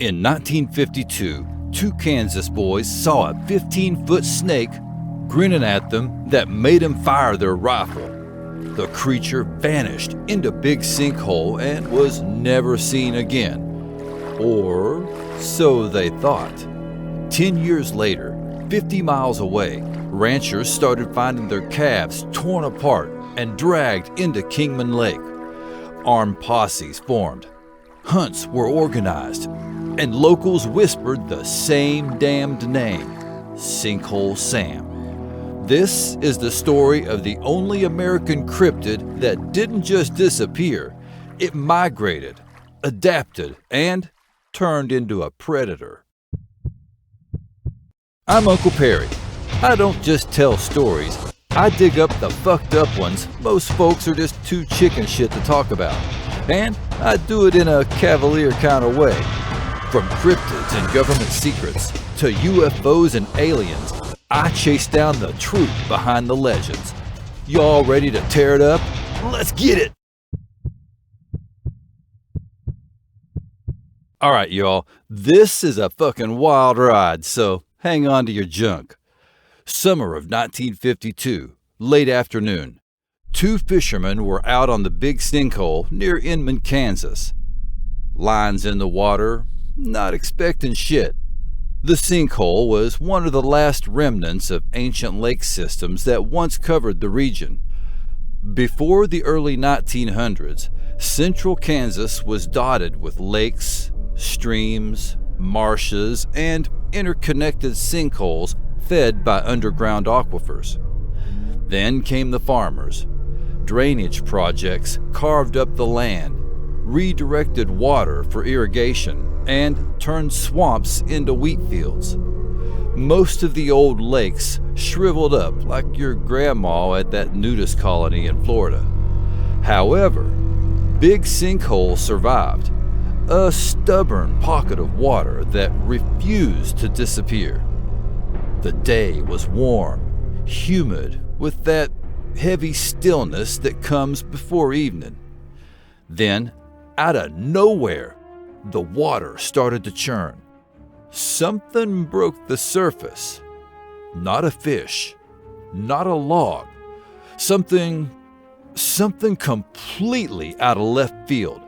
In 1952, two Kansas boys saw a 15-foot snake grinning at them that made them fire their rifle. The creature vanished into Big Sinkhole and was never seen again. Or so they thought. 10 years later, 50 miles away, ranchers started finding their calves torn apart and dragged into Kingman Lake. Armed posses formed. Hunts were organized, and locals whispered the same damned name, Sinkhole Sam. This is the story of the only American cryptid that didn't just disappear, it migrated, adapted, and turned into a predator. I'm Uncle Perry. I don't just tell stories, I dig up the fucked up ones most folks are just too chicken shit to talk about. And I do it in a cavalier kind of way. From cryptids and government secrets to UFOs and aliens, I chase down the truth behind the legends. Y'all ready to tear it up? Let's get it! Alright y'all, this is a fucking wild ride, so hang on to your junk. Summer of 1952, late afternoon. Two fishermen were out on the Big Sinkhole near Inman, Kansas. Lines in the water, not expecting shit. The sinkhole was one of the last remnants of ancient lake systems that once covered the region. Before the early 1900s, central Kansas was dotted with lakes, streams, marshes, and interconnected sinkholes fed by underground aquifers. Then came the farmers. Drainage projects carved up the land, redirected water for irrigation, and turned swamps into wheat fields. Most of the old lakes shriveled up like your grandma at that nudist colony in Florida. However, Big Sinkhole survived, a stubborn pocket of water that refused to disappear. The day was warm, humid, with that heavy stillness that comes before evening. Then, out of nowhere, the water started to churn. Something broke the surface. Not a fish, not a log. Something completely out of left field.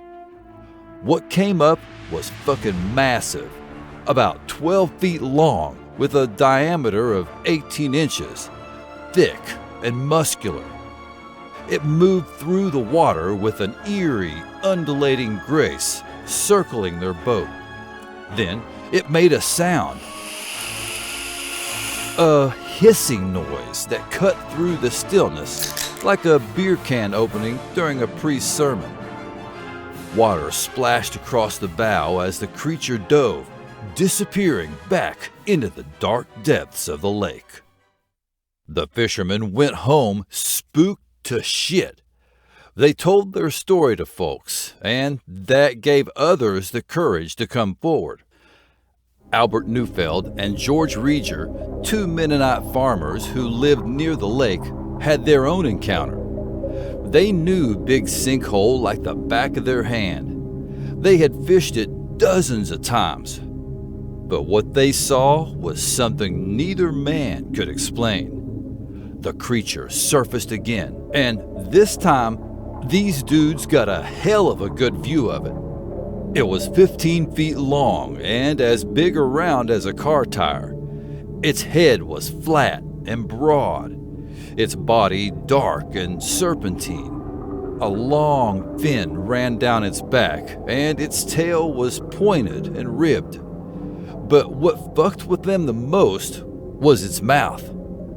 What came up was fucking massive, about 12 feet long with a diameter of 18 inches, thick and muscular. It moved through the water with an eerie, undulating grace, circling their boat. Then it made a sound. A hissing noise that cut through the stillness like a beer can opening during a priest's sermon. Water splashed across the bow as the creature dove, disappearing back into the dark depths of the lake. The fishermen went home spooked to shit. They told their story to folks, and that gave others the courage to come forward. Albert Neufeld and George Rieger, two Mennonite farmers who lived near the lake, had their own encounter. They knew Big Sinkhole like the back of their hand. They had fished it dozens of times. But what they saw was something neither man could explain. The creature surfaced again, and this time, these dudes got a hell of a good view of it. It was 15 feet long and as big around as a car tire. Its head was flat and broad, its body dark and serpentine. A long fin ran down its back, and its tail was pointed and ribbed. But what fucked with them the most was its mouth,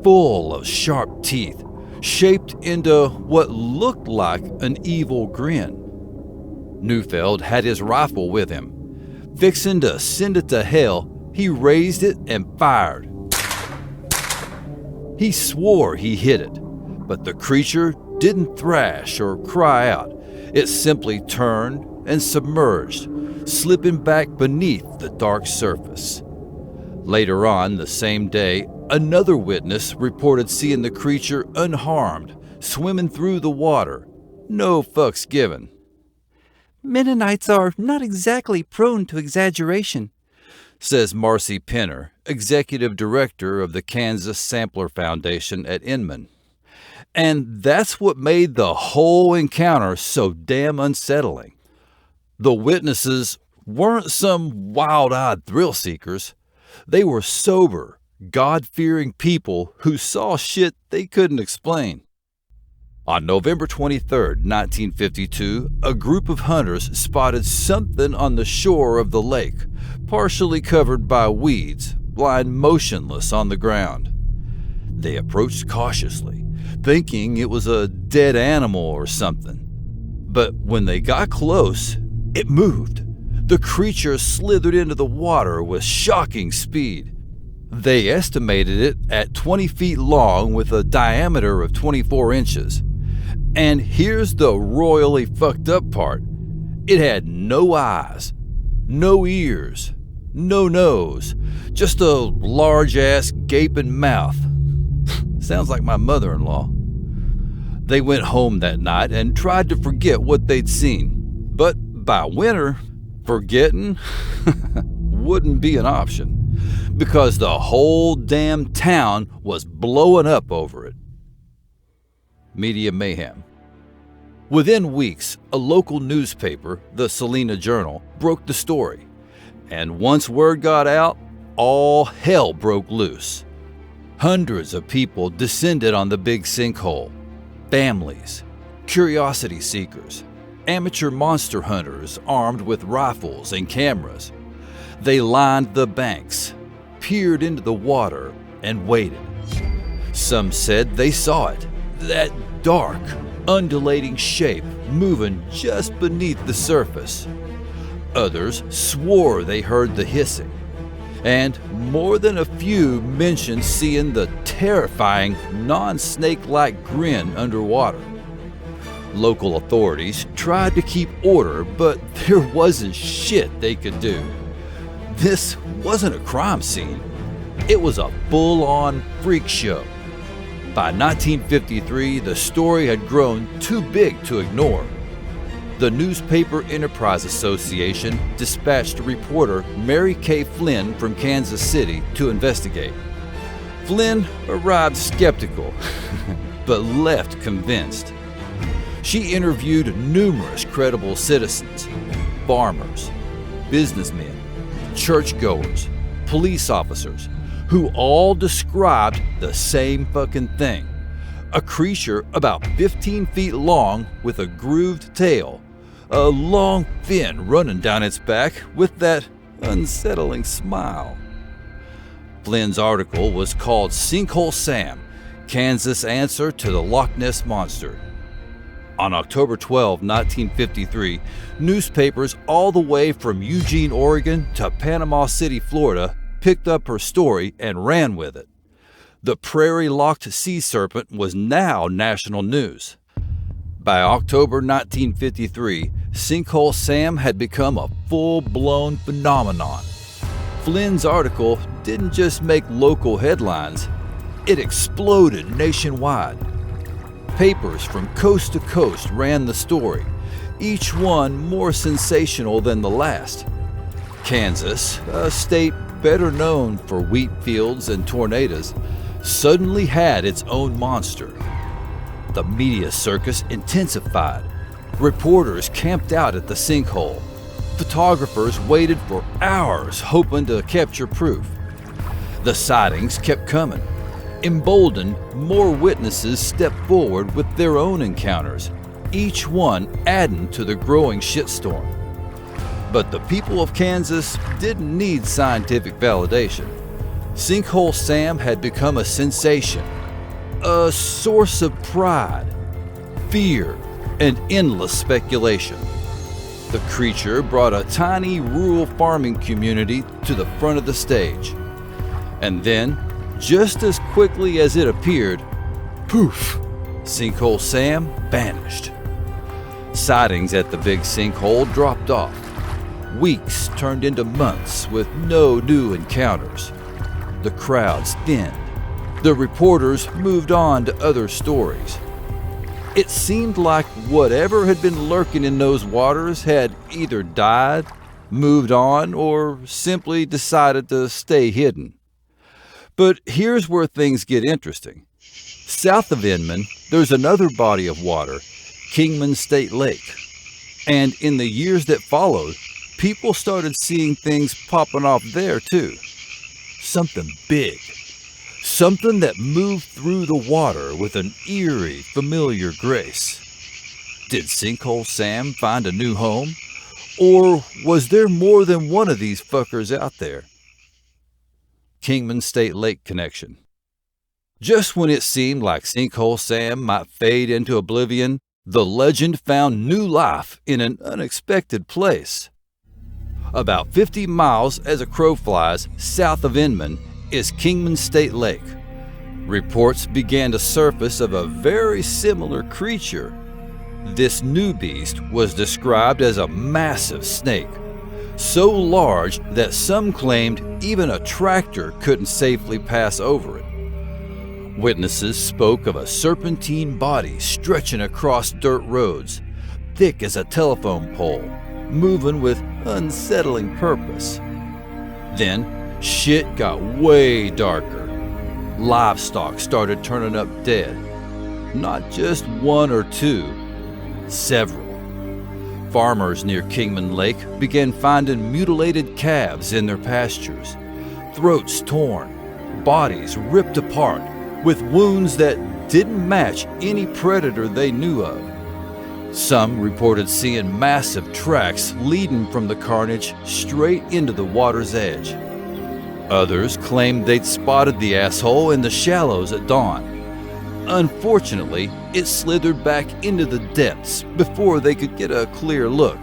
full of sharp teeth, shaped into what looked like an evil grin. Neufeld had his rifle with him. Fixing to send it to hell, he raised it and fired. He swore he hit it, but the creature didn't thrash or cry out. It simply turned and submerged, slipping back beneath the dark surface. Later on the same day, another witness reported seeing the creature unharmed, swimming through the water, no fucks given. Mennonites are not exactly prone to exaggeration, says Marcy Penner, executive director of the Kansas Sampler Foundation at Inman. And that's what made the whole encounter so damn unsettling. The witnesses weren't some wild-eyed thrill-seekers. They were sober, God-fearing people who saw shit they couldn't explain. On November 23, 1952, a group of hunters spotted something on the shore of the lake, partially covered by weeds, lying motionless on the ground. They approached cautiously, thinking it was a dead animal or something. But when they got close, it moved. The creature slithered into the water with shocking speed. They estimated it at 20 feet long with a diameter of 24 inches. And here's the royally fucked up part. It had no eyes, no ears, no nose, just a large-ass gaping mouth. Sounds like my mother-in-law. They went home that night and tried to forget what they'd seen. But by winter, forgetting wouldn't be an option, because the whole damn town was blowing up over it. Media mayhem. Within weeks, a local newspaper, the Salina Journal, broke the story. And once word got out, all hell broke loose. Hundreds of people descended on the Big Sinkhole. Families, curiosity seekers, amateur monster hunters armed with rifles and cameras. They lined the banks, peered into the water, and waited. Some said they saw it, that dark, undulating shape moving just beneath the surface. Others swore they heard the hissing, and more than a few mentioned seeing the terrifying, non-snake-like grin underwater. Local authorities tried to keep order, but there wasn't shit they could do. This wasn't a crime scene. It was a full-on freak show. By 1953, the story had grown too big to ignore. The Newspaper Enterprise Association dispatched reporter Mary Kay Flynn from Kansas City to investigate. Flynn arrived skeptical, but left convinced. She interviewed numerous credible citizens, farmers, businessmen, churchgoers, police officers, who all described the same fucking thing. A creature about 15 feet long with a grooved tail, a long fin running down its back with that unsettling smile. Flynn's article was called Sinkhole Sam, Kansas' answer to the Loch Ness Monster. On October 12, 1953, newspapers all the way from Eugene, Oregon to Panama City, Florida, picked up her story and ran with it. The prairie-locked sea serpent was now national news. By October 1953, Sinkhole Sam had become a full-blown phenomenon. Flynn's article didn't just make local headlines, it exploded nationwide. Papers from coast to coast ran the story, each one more sensational than the last. Kansas, a state better known for wheat fields and tornadoes, suddenly had its own monster. The media circus intensified. Reporters camped out at the sinkhole. Photographers waited for hours hoping to capture proof. The sightings kept coming. Emboldened, more witnesses stepped forward with their own encounters, each one adding to the growing shitstorm. But the people of Kansas didn't need scientific validation. Sinkhole Sam had become a sensation, a source of pride, fear, and endless speculation. The creature brought a tiny rural farming community to the front of the stage. And then, just as quickly as it appeared, poof, Sinkhole Sam vanished. Sightings at the Big Sinkhole dropped off. Weeks turned into months with no new encounters. The crowds thinned. The reporters moved on to other stories. It seemed like whatever had been lurking in those waters had either died, moved on, or simply decided to stay hidden. But here's where things get interesting. South of Inman, there's another body of water, Kingman State Lake. And in the years that followed, people started seeing things popping off there too. Something big. Something that moved through the water with an eerie, familiar grace. Did Sinkhole Sam find a new home? Or was there more than one of these fuckers out there? Kingman State Lake connection. Just when it seemed like Sinkhole Sam might fade into oblivion, the legend found new life in an unexpected place. About 50 miles as a crow flies south of Inman is Kingman State Lake. Reports began to surface of a very similar creature. This new beast was described as a massive snake, so large that some claimed even a tractor couldn't safely pass over it. Witnesses spoke of a serpentine body stretching across dirt roads, thick as a telephone pole, moving with unsettling purpose. Then, shit got way darker. Livestock started turning up dead. Not just one or two, several. Farmers near Kingman Lake began finding mutilated calves in their pastures, throats torn, bodies ripped apart, with wounds that didn't match any predator they knew of. Some reported seeing massive tracks leading from the carnage straight into the water's edge. Others claimed they'd spotted the asshole in the shallows at dawn. Unfortunately, it slithered back into the depths before they could get a clear look.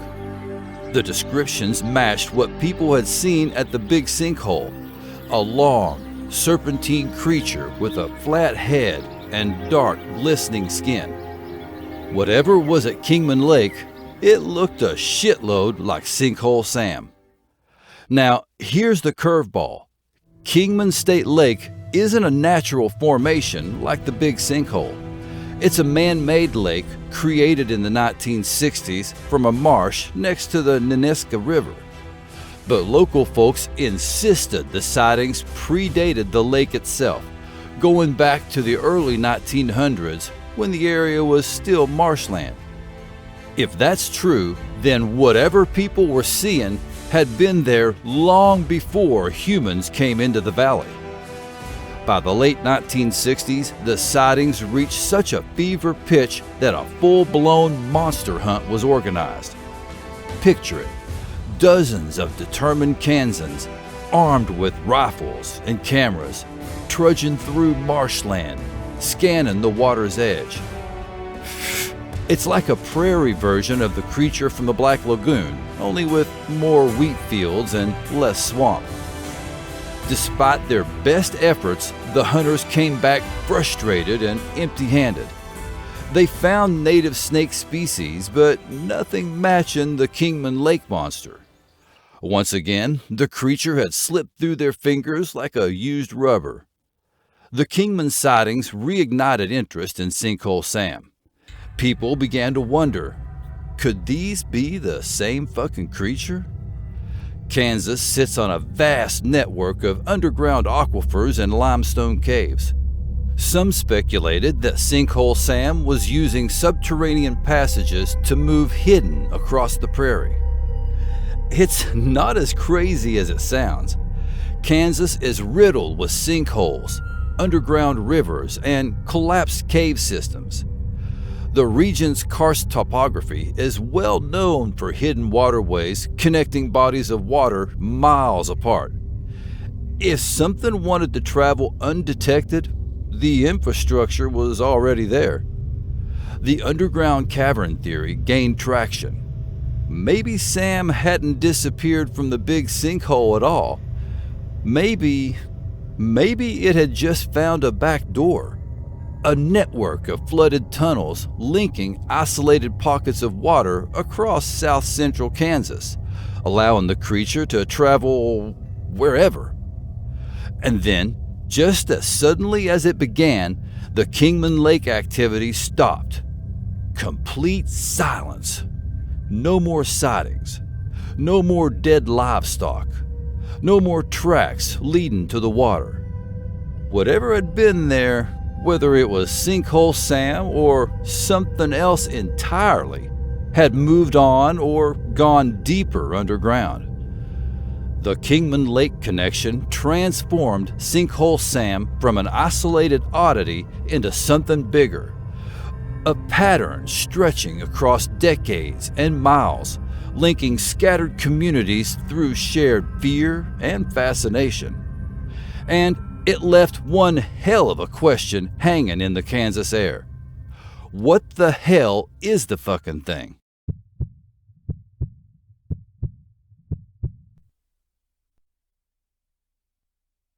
The descriptions matched what people had seen at the Big Sinkhole, a long, serpentine creature with a flat head and dark, glistening skin. Whatever was at Kingman Lake, it looked a shitload like Sinkhole Sam. Now, here's the curveball. Kingman State Lake isn't a natural formation like the Big Sinkhole. It's a man-made lake created in the 1960s from a marsh next to the Neneska River. But local folks insisted the sightings predated the lake itself, going back to the early 1900s when the area was still marshland. If that's true, then whatever people were seeing had been there long before humans came into the valley. By the late 1960s, the sightings reached such a fever pitch that a full-blown monster hunt was organized. Picture it. Dozens of determined Kansans, armed with rifles and cameras, trudging through marshland, scanning the water's edge. It's like a prairie version of the creature from the Black Lagoon, only with more wheat fields and less swamp. Despite their best efforts, the hunters came back frustrated and empty-handed. They found native snake species, but nothing matching the Kingman Lake monster. Once again, the creature had slipped through their fingers like a used rubber. The Kingman sightings reignited interest in Sinkhole Sam. People began to wonder, could these be the same fucking creature? Kansas sits on a vast network of underground aquifers and limestone caves. Some speculated that Sinkhole Sam was using subterranean passages to move hidden across the prairie. It's not as crazy as it sounds. Kansas is riddled with sinkholes, underground rivers, and collapsed cave systems. The region's karst topography is well known for hidden waterways connecting bodies of water miles apart. If something wanted to travel undetected, the infrastructure was already there. The underground cavern theory gained traction. Maybe Sam hadn't disappeared from the Big Sinkhole at all. Maybe it had just found a back door. A network of flooded tunnels linking isolated pockets of water across south-central Kansas, allowing the creature to travel wherever. And then, just as suddenly as it began, the Kingman Lake activity stopped. complete silence. No more sightings. No more dead livestock. No more tracks leading to the water. Whatever had been there, whether it was Sinkhole Sam or something else entirely, had moved on or gone deeper underground. The Kingman Lake connection transformed Sinkhole Sam from an isolated oddity into something bigger. A pattern stretching across decades and miles, linking scattered communities through shared fear and fascination. And it left one hell of a question hanging in the Kansas air. What the hell is the fucking thing?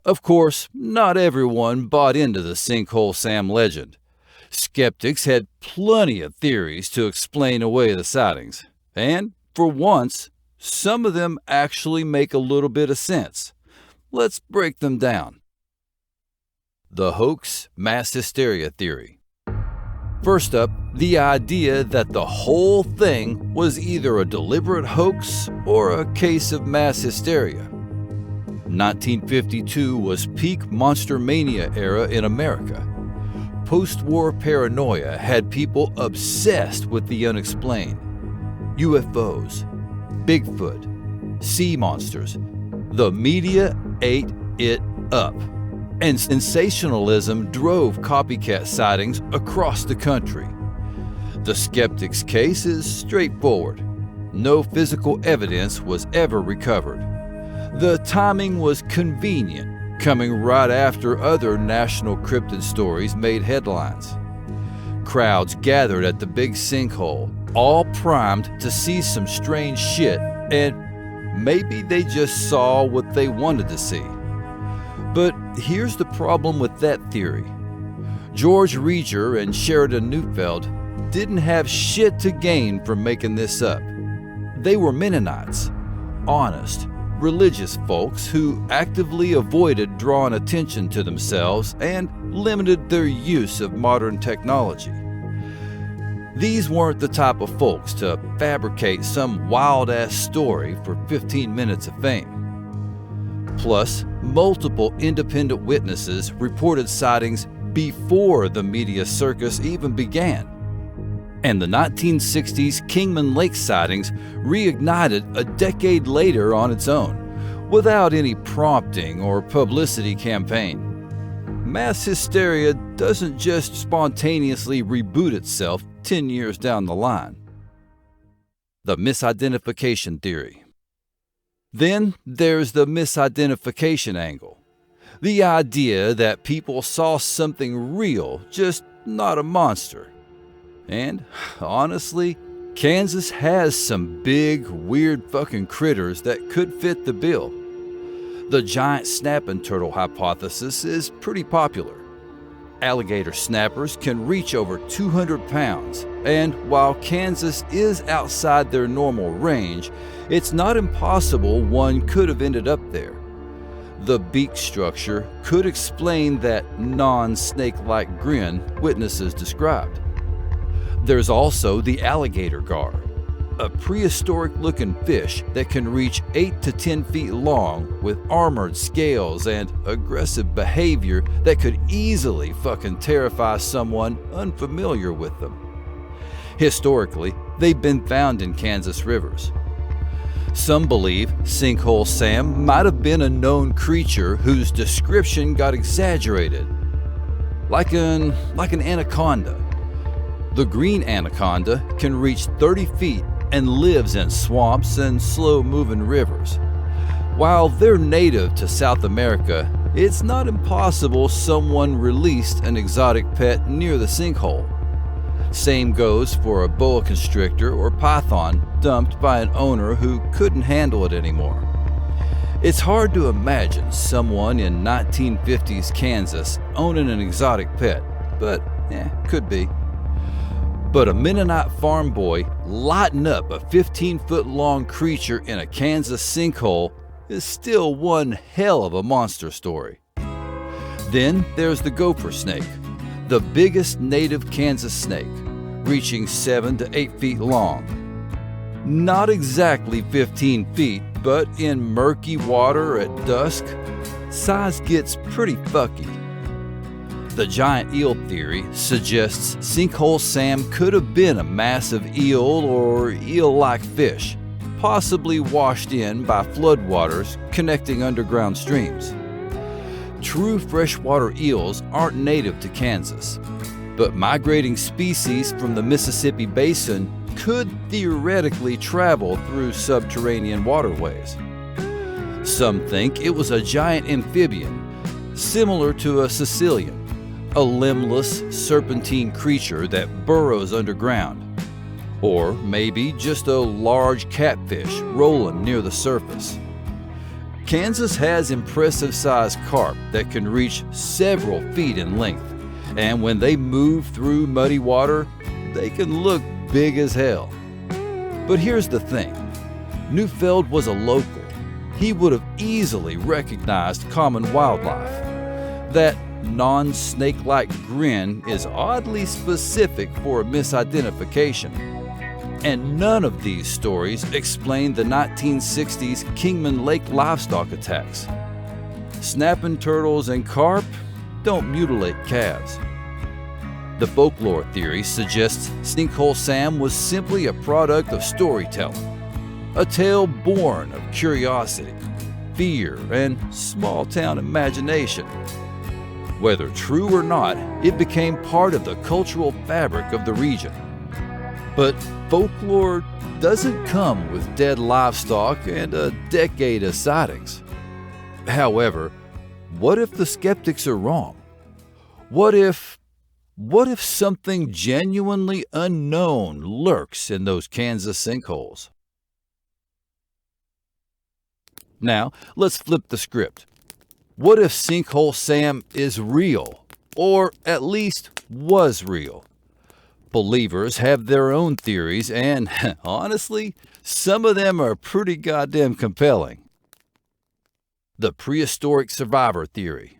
Of course, not everyone bought into the Sinkhole Sam legend. Skeptics had plenty of theories to explain away the sightings. And, for once, some of them actually make a little bit of sense. Let's break them down. The hoax mass hysteria theory. First up, the idea that the whole thing was either a deliberate hoax or a case of mass hysteria. 1952 was peak monster mania era in America. Post-war paranoia had people obsessed with the unexplained. UFOs, Bigfoot, sea monsters. The media ate it up. And sensationalism drove copycat sightings across the country. The skeptic's case is straightforward. No physical evidence was ever recovered. The timing was convenient, coming right after other national cryptid stories made headlines. Crowds gathered at the Big Sinkhole, all primed to see some strange shit, and maybe they just saw what they wanted to see. But here's the problem with that theory. George Reger and Sheridan Neufeld didn't have shit to gain from making this up. They were Mennonites, honest, religious folks who actively avoided drawing attention to themselves and limited their use of modern technology. These weren't the type of folks to fabricate some wild-ass story for 15 minutes of fame. Plus, multiple independent witnesses reported sightings before the media circus even began. And the 1960s Kingman Lake sightings reignited a decade later on its own, without any prompting or publicity campaign. Mass hysteria doesn't just spontaneously reboot itself 10 years down the line. The misidentification theory. Then there's the misidentification angle. The idea that people saw something real, just not a monster. And, honestly, Kansas has some big, weird fucking critters that could fit the bill. The giant snapping turtle hypothesis is pretty popular. Alligator snappers can reach over 200 pounds, and while Kansas is outside their normal range, it's not impossible one could have ended up there. The beak structure could explain that non-snake-like grin witnesses described. There's also the alligator gar, a prehistoric-looking fish that can reach 8 to 10 feet long with armored scales and aggressive behavior that could easily fucking terrify someone unfamiliar with them. Historically, they've been found in Kansas rivers. Some believe Sinkhole Sam might have been a known creature whose description got exaggerated, like an anaconda. The green anaconda can reach 30 feet and lives in swamps and slow-moving rivers. While they're native to South America, it's not impossible someone released an exotic pet near the sinkhole. Same goes for a boa constrictor or python dumped by an owner who couldn't handle it anymore. It's hard to imagine someone in 1950s Kansas owning an exotic pet, but could be. But a Mennonite farm boy lighting up a 15-foot-long creature in a Kansas sinkhole is still one hell of a monster story. Then there's the gopher snake, the biggest native Kansas snake, reaching 7 to 8 feet long. Not exactly 15 feet, but in murky water at dusk, size gets pretty fucky. The giant eel theory suggests Sinkhole Sam could have been a massive eel or eel-like fish, possibly washed in by floodwaters connecting underground streams. True freshwater eels aren't native to Kansas, but migrating species from the Mississippi Basin could theoretically travel through subterranean waterways. Some think it was a giant amphibian, similar to a Sicilian, a limbless, serpentine creature that burrows underground. Or maybe just a large catfish rolling near the surface. Kansas has impressive-sized carp that can reach several feet in length, and when they move through muddy water, they can look big as hell. But here's the thing. Neufeld was a local. He would have easily recognized common wildlife. That non-snake-like grin is oddly specific for a misidentification. And none of these stories explain the 1960s Kingman Lake livestock attacks. Snapping turtles and carp don't mutilate calves. The folklore theory suggests Sinkhole Sam was simply a product of storytelling, a tale born of curiosity, fear, and small-town imagination. Whether true or not, it became part of the cultural fabric of the region. But folklore doesn't come with dead livestock and a decade of sightings. However, what if the skeptics are wrong? What if something genuinely unknown lurks in those Kansas sinkholes? Now, let's flip the script. What if Sinkhole Sam is real, or at least was real? Believers have their own theories, and honestly, some of them are pretty goddamn compelling. The prehistoric survivor theory.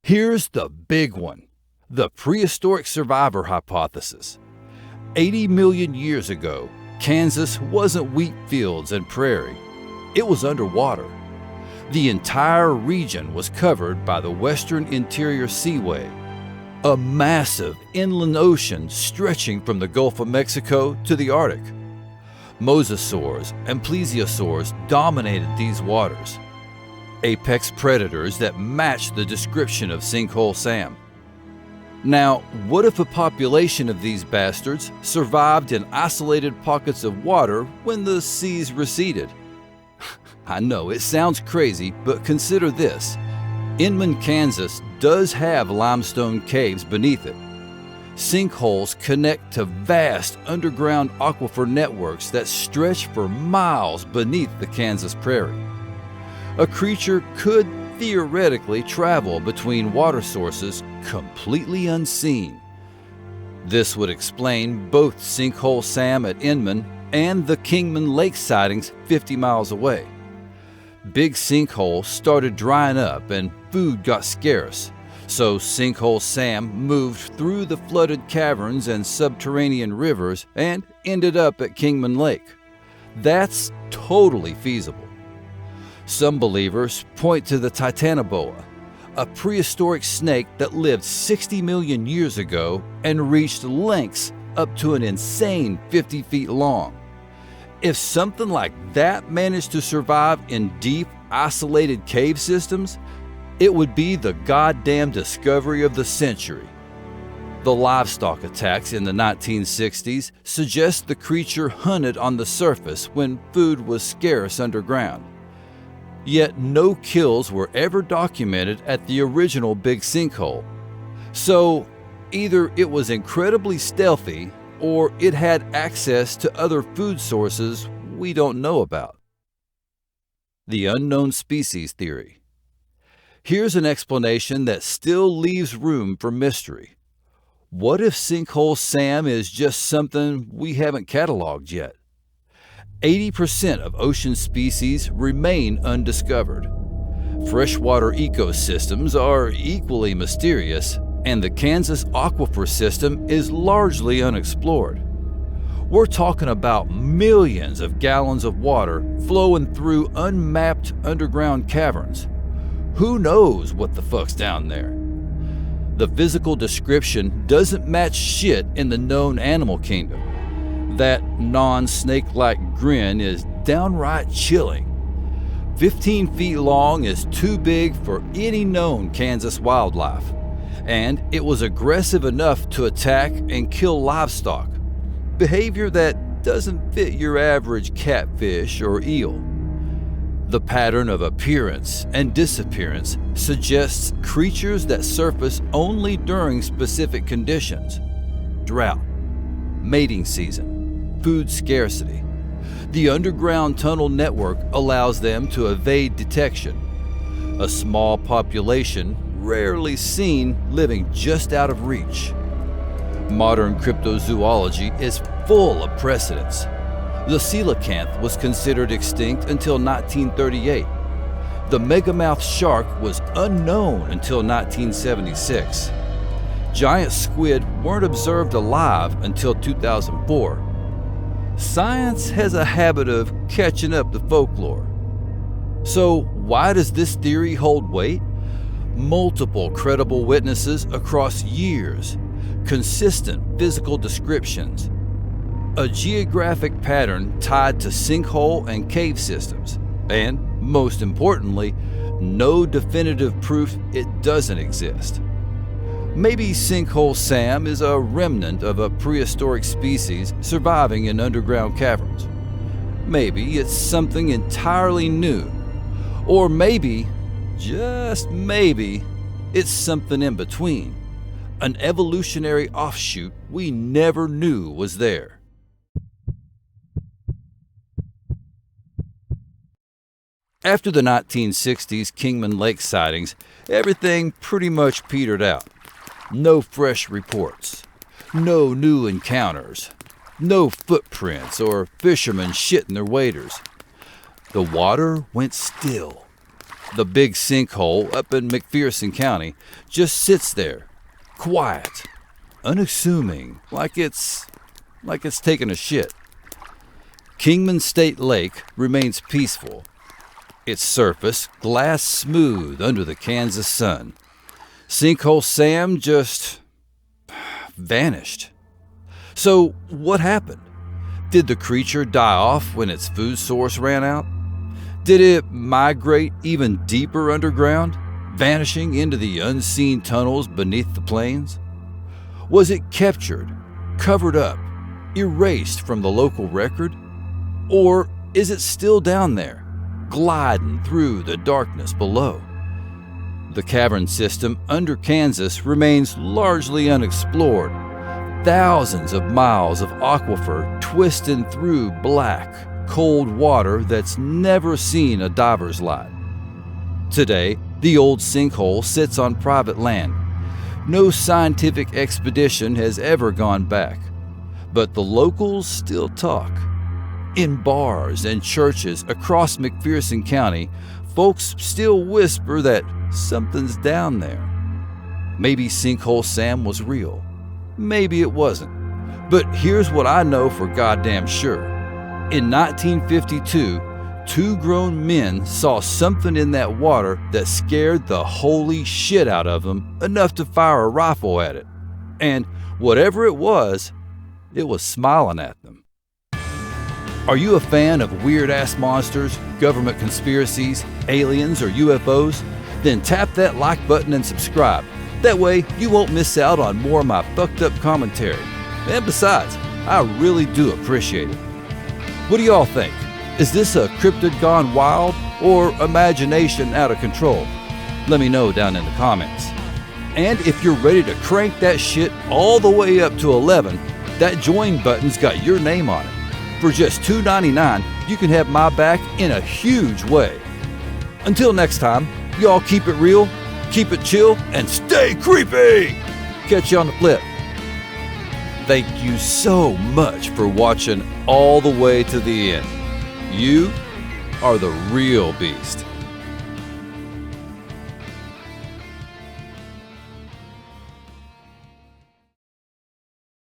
Here's the big one. The prehistoric survivor hypothesis. 80 million years ago, Kansas wasn't wheat fields and prairie. It was underwater. The entire region was covered by the Western Interior Seaway, a massive inland ocean stretching from the Gulf of Mexico to the Arctic. Mosasaurs and plesiosaurs dominated these waters, apex predators that matched the description of Sinkhole Sam. Now, what if a population of these bastards survived in isolated pockets of water when the seas receded? I know it sounds crazy, but consider this. Inman, Kansas does have limestone caves beneath it. Sinkholes connect to vast underground aquifer networks that stretch for miles beneath the Kansas prairie. A creature could theoretically travel between water sources completely unseen. This would explain both Sinkhole Sam at Inman and the Kingman Lake sightings 50 miles away. Big Sinkhole started drying up and food got scarce, so Sinkhole Sam moved through the flooded caverns and subterranean rivers and ended up at Kingman Lake. That's totally feasible. Some believers point to the Titanoboa, a prehistoric snake that lived 60 million years ago and reached lengths up to an insane 50 feet long. If something like that managed to survive in deep, isolated cave systems, it would be the goddamn discovery of the century. The livestock attacks in the 1960s suggest the creature hunted on the surface when food was scarce underground. Yet no kills were ever documented at the original Big Sinkhole. So either it was incredibly stealthy or it had access to other food sources we don't know about. The unknown species theory. Here's an explanation that still leaves room for mystery. What if Sinkhole Sam is just something we haven't cataloged yet? 80% of ocean species remain undiscovered. Freshwater ecosystems are equally mysterious, and the Kansas aquifer system is largely unexplored. We're talking about millions of gallons of water flowing through unmapped underground caverns. Who knows what the fuck's down there? The physical description doesn't match shit in the known animal kingdom. That non-snake-like grin is downright chilling. 15 feet long is too big for any known Kansas wildlife, and it was aggressive enough to attack and kill livestock. Behavior that doesn't fit your average catfish or eel. The pattern of appearance and disappearance suggests creatures that surface only during specific conditions: drought, mating season, food scarcity. The underground tunnel network allows them to evade detection. A small population, rarely seen, living just out of reach. Modern cryptozoology is full of precedents. The coelacanth was considered extinct until 1938. The megamouth shark was unknown until 1976. Giant squid weren't observed alive until 2004. Science has a habit of catching up to folklore. So why does this theory hold weight? Multiple credible witnesses across years, consistent physical descriptions, a geographic pattern tied to sinkhole and cave systems, and, most importantly, no definitive proof it doesn't exist. Maybe Sinkhole Sam is a remnant of a prehistoric species surviving in underground caverns. Maybe it's something entirely new. Or maybe, just maybe, it's something in between. An evolutionary offshoot we never knew was there. After the 1960s Kingman Lake sightings, everything pretty much petered out. No fresh reports, no new encounters, no footprints or fishermen shitting their waders. The water went still. The Big Sinkhole up in McPherson County just sits there, quiet, unassuming, like it's taking a shit. Kingman State Lake remains peaceful. Its surface glass smooth under the Kansas sun. Sinkhole Sam just vanished. So what happened? Did the creature die off when its food source ran out? Did it migrate even deeper underground, vanishing into the unseen tunnels beneath the plains? Was it captured, covered up, erased from the local record? Or is it still down there, gliding through the darkness below? The cavern system under Kansas remains largely unexplored. Thousands of miles of aquifer twisting through black, cold water that's never seen a diver's light. Today, the old sinkhole sits on private land. No scientific expedition has ever gone back, but the locals still talk. In bars and churches across McPherson County, folks still whisper that something's down there. Maybe Sinkhole Sam was real. Maybe it wasn't. But here's what I know for goddamn sure. In 1952, two grown men saw something in that water that scared the holy shit out of them enough to fire a rifle at it. And whatever it was smiling at them. Are you a fan of weird-ass monsters, government conspiracies, aliens, or UFOs? Then tap that like button and subscribe. That way, you won't miss out on more of my fucked up commentary. And besides, I really do appreciate it. What do y'all think? Is this a cryptid gone wild or imagination out of control? Let me know down in the comments. And if you're ready to crank that shit all the way up to 11, that join button's got your name on it. For just $2.99, you can have my back in a huge way. Until next time, y'all keep it real, keep it chill, and stay creepy! Catch you on the flip. Thank you so much for watching all the way to the end. You are the real beast.